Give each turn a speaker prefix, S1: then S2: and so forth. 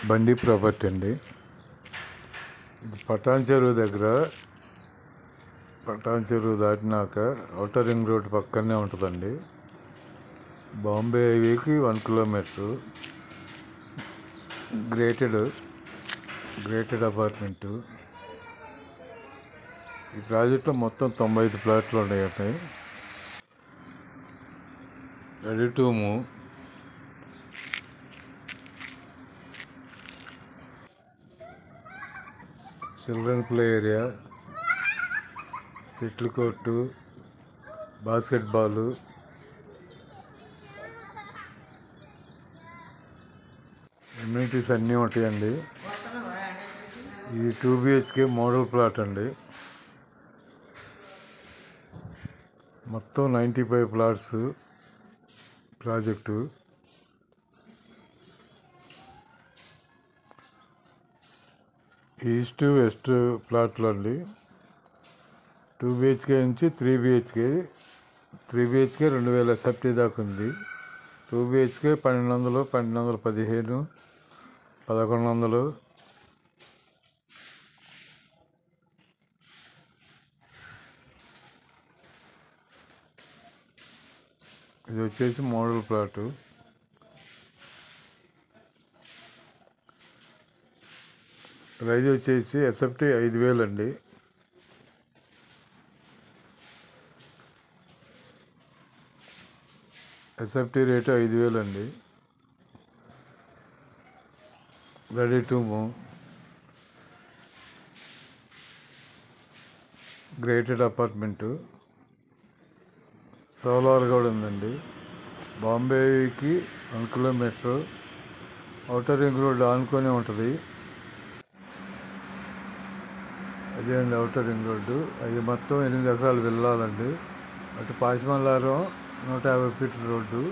S1: బండి ప్రాపర్టీ అండి. ఇది పటాన్ చెరువు దగ్గర, పటాన్ చెరువు దాటినాక ఔటర్ రింగ్ రోడ్ పక్కనే ఉంటుందండి. బాంబే హైవేకి 1 కిలోమీటరు. Grated apartment. ఈ ప్రాజెక్ట్లో మొత్తం 95 ప్లాట్లు ఉన్నాయండి. Ready to move. Children play area, shuttle court, basketball, amenities అన్నీ ఉంటాయండి. ఇది 2 BHK మోడల్ ప్లాట్ అండి. మొత్తం 95 ప్లాట్స్ ప్రాజెక్టు. ఈస్ట్ వెస్ట్ ప్లాట్లు అండి. 2 BHK నుంచి 3 BHK. 3 BHK 2000 SFT దాకా ఉంది. 2 BHK 1200, 1215, 1100. ఇది వచ్చేసి మోడల్ ప్లాటు. ప్రైజ్ వచ్చేసి SFT 5000 అండి. SFT రేటు 5000 అండి. Ready to move. Grated apartment. Solar కూడా ఉందండి. బాంబేకి 1 కిలోమీటరు. ఔటర్ రింగ్ రోడ్ ఆనుకొని ఉంటుంది. అదే అండి ఔటర్ రింగ్ రోడ్డు. అది మొత్తం 8 ఎకరాలు వెళ్ళాలండి. అటు పాసిమల్లారం 150 ఫీట్ల రోడ్డు.